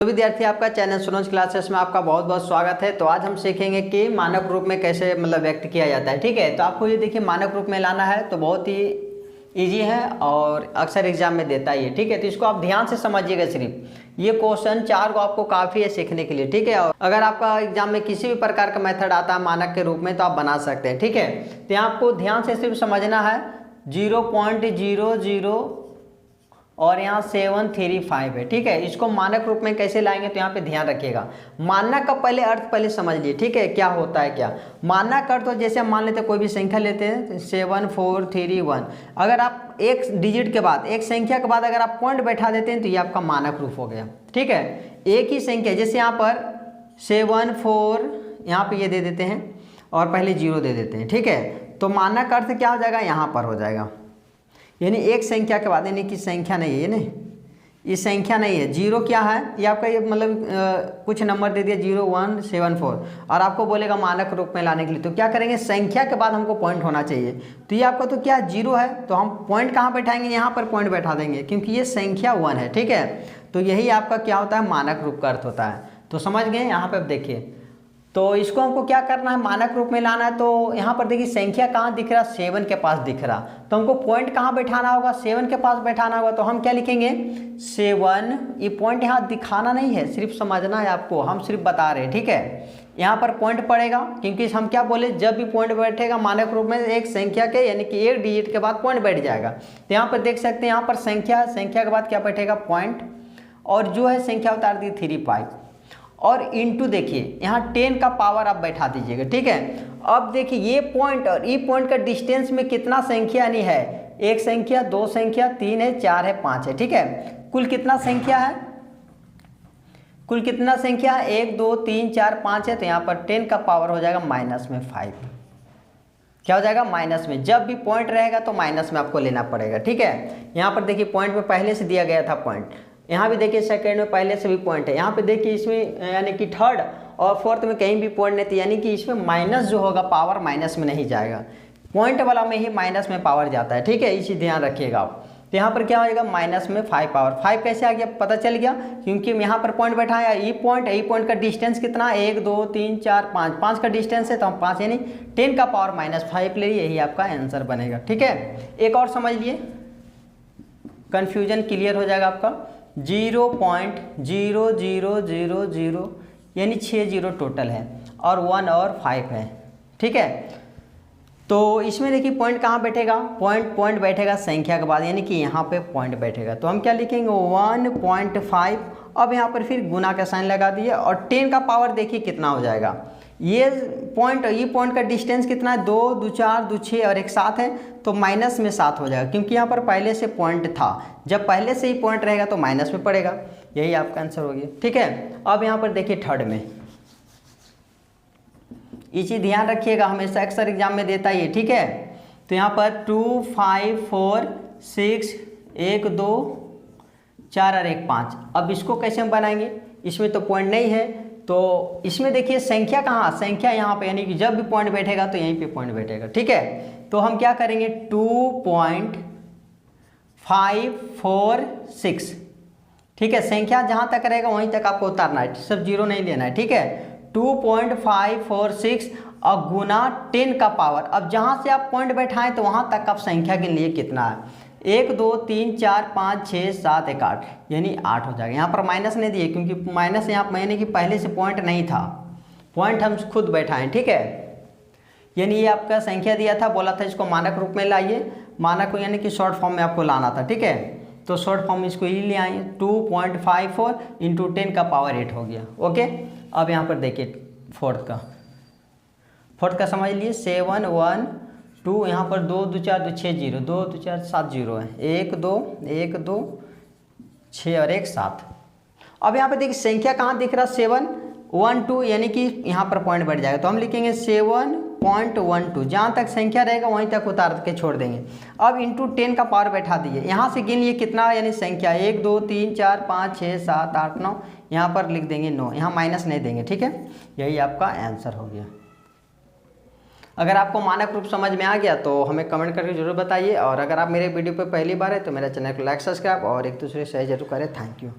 तो विद्यार्थी, आपका चैनल सुनोज क्लासेस में आपका बहुत बहुत स्वागत है। तो आज हम सीखेंगे कि मानक रूप में कैसे व्यक्त किया जाता है। ठीक है, तो आपको ये देखिए मानक रूप में लाना है तो बहुत ही इजी है और अक्सर एग्जाम में देता ही है। ठीक है, तो इसको आप ध्यान से समझिएगा। सिर्फ ये क्वेश्चन 4 को आपको काफ़ी है सीखने के लिए। ठीक है, और अगर आपका एग्जाम में किसी भी प्रकार का मेथड आता है मानक के रूप में तो आप बना सकते हैं। ठीक है, तो यहाँ आपको ध्यान से सिर्फ समझना है 0.00 और यहाँ 735 है। ठीक है, इसको मानक रूप में कैसे लाएंगे तो यहाँ पे ध्यान रखिएगा। मानक का पहले अर्थ पहले समझ लिए। ठीक है, क्या होता है क्या मानक अर्थ। तो जैसे हम मान लेते हैं कोई भी संख्या लेते हैं 7431, अगर आप एक डिजिट के बाद एक संख्या के बाद अगर आप पॉइंट बैठा देते हैं तो ये आपका मानक रूप हो गया। ठीक है, एक ही संख्या जैसे यहाँ पर 74 यहाँ पर ये दे देते हैं और पहले 0 दे देते हैं। ठीक है, तो मानक अर्थ क्या हो जाएगा, यहाँ पर हो जाएगा। यानी एक संख्या के बाद, यानी कि संख्या नहीं है, ये नहीं, ये संख्या नहीं है। 0 क्या है, ये आपका ये कुछ नंबर दे दिया 0174 और आपको बोलेगा मानक रूप में लाने के लिए। तो क्या करेंगे, संख्या के बाद हमको पॉइंट होना चाहिए। तो ये आपका तो क्या 0 है, तो हम पॉइंट कहाँ बैठाएंगे, यहाँ पर पॉइंट बैठा देंगे क्योंकि ये संख्या 1 है। ठीक है, तो यही आपका क्या होता है, मानक रूप का अर्थ होता है। तो समझ गए। यहाँ पर देखिए, तो इसको हमको क्या करना है, मानक रूप में लाना है। तो यहाँ पर देखिए संख्या कहाँ दिख रहा, 7 के पास दिख रहा। तो हमको पॉइंट कहाँ बैठाना होगा, 7 के पास बैठाना होगा। तो हम क्या लिखेंगे 7। ये पॉइंट यहाँ दिखाना नहीं है, सिर्फ समझना है आपको, हम सिर्फ बता रहे हैं। ठीक है, यहाँ पर पॉइंट पड़ेगा क्योंकि हम क्या बोले, जब भी पॉइंट बैठेगा मानक रूप में एक संख्या के यानी कि एक डिजिट के बाद पॉइंट बैठ जाएगा। तो यहाँ पर देख सकते हैं, यहाँ पर संख्या के बाद क्या बैठेगा, पॉइंट, और जो है संख्या उतार दी 35 और इंटू देखिए यहाँ 10 का पावर आप बैठा दीजिएगा। ठीक है, अब देखिए ये पॉइंट और ये पॉइंट का डिस्टेंस में कितना संख्या नहीं है, एक संख्या, 2 संख्या, 3 है, 4 है, 5 है। ठीक है, कुल कितना संख्या है, कुल कितना संख्या है, 1 2 3 4 5 है। तो यहाँ पर 10 का पावर हो जाएगा माइनस में 5। क्या हो जाएगा, माइनस में। जब भी पॉइंट रहेगा तो माइनस में आपको लेना पड़ेगा। ठीक है, यहाँ पर देखिए पॉइंट में पहले से दिया गया था पॉइंट, यहाँ भी देखिए सेकंड में पहले से भी पॉइंट है। यहाँ पे देखिए इसमें यानी कि थर्ड और फोर्थ में कहीं भी पॉइंट नहीं थी, यानी कि इसमें माइनस जो होगा पावर माइनस में नहीं जाएगा, पॉइंट वाला में ही माइनस में पावर जाता है। ठीक है, इसी ध्यान रखिएगा आप। तो यहाँ पर क्या हो जाएगा, माइनस में 5 पावर। 5 कैसे आ गया पता चल गया, क्योंकि यहाँ पर पॉइंट बैठाया, ई पॉइंट का डिस्टेंस कितना है, 1 2 3 4 5, 5 का डिस्टेंस है तो हम 5 यानी 10 का पावर माइनस 5 ले लिए, यही आपका आंसर बनेगा। ठीक है, एक और समझ लिए, कन्फ्यूजन क्लियर हो जाएगा आपका। 0.0000 यानी 6 0 टोटल है और 1 और 5 है। ठीक है, तो इसमें देखिए पॉइंट कहाँ बैठेगा, पॉइंट बैठेगा संख्या के बाद, यानी कि यहाँ पे पॉइंट बैठेगा। तो हम क्या लिखेंगे 1.5। अब यहाँ पर फिर गुना का साइन लगा दिए और 10 का पावर देखिए कितना हो जाएगा। ये पॉइंट का डिस्टेंस कितना है, 2 2 4 2 6 और एक 7 है, तो माइनस में 7 हो जाएगा क्योंकि यहाँ पर पहले से पॉइंट था। जब पहले से ही पॉइंट रहेगा तो माइनस में पड़ेगा, यही आपका आंसर हो गया। ठीक है, अब यहाँ पर देखिए थर्ड में, ये चीज़ ध्यान रखिएगा, हमेशा अक्सर एग्जाम में देता ही है। ठीक है, तो यहाँ पर 2 5 4 6 1 2 4 और एक 5। अब इसको कैसे हम बनाएंगे, इसमें तो पॉइंट नहीं है, तो इसमें देखिए संख्या कहाँ, संख्या यहाँ पे, यानी कि जब भी पॉइंट बैठेगा तो यहीं पे पॉइंट बैठेगा। ठीक है, तो हम क्या करेंगे 2.546। ठीक है, संख्या जहाँ तक रहेगा वहीं तक आपको उतारना है, सब 0 नहीं लेना है। ठीक है, 2.546 और गुना 10 का पावर। अब जहाँ से आप पॉइंट बैठाएं तो वहाँ तक आप संख्या के लिए कितना है, 1 2 3 4 5 6 7 1 8 यानी 8 हो जाएगा। यहाँ पर माइनस नहीं दिए क्योंकि माइनस यहाँ यानी कि पहले से पॉइंट नहीं था, पॉइंट हम खुद बैठाएं। ठीक है, यानी ये आपका संख्या दिया था, बोला था इसको मानक रूप में लाइए, मानक यानी कि शॉर्ट फॉर्म में आपको लाना था। ठीक है, तो शॉर्ट फॉर्म इसको ये ले आइए, 2.54 इंटू 10 का पावर 8 हो गया। ओके, अब यहाँ पर देखिए फोर्थ का समझ लिए, 7 1 2, यहाँ पर 2 2 4 2 6 0, 2 2 4 7 0 है, 1 2 1 2 6 और एक 7। अब यहाँ पर देखिए संख्या कहाँ दिख रहा, 7 1 2 यानी कि यहाँ पर पॉइंट बैठ जाएगा। तो हम लिखेंगे 7.12, जहाँ तक संख्या रहेगा वहीं तक उतार के छोड़ देंगे। अब इंटू 10 का पावर बैठा दिए, यहाँ से गिन लिए कितना, यानी संख्या 1 2 3 4 5 6 7 8 9, यहाँ पर लिख देंगे 9, यहाँ माइनस नहीं देंगे। ठीक है, यही आपका आंसर हो गया। अगर आपको मानक रूप समझ में आ गया तो हमें कमेंट करके जरूर बताइए, और अगर आप मेरे वीडियो पर पहली बार है तो मेरा चैनल को लाइक सब्सक्राइब और एक दूसरे से शेयर जरूर करें। Thank you.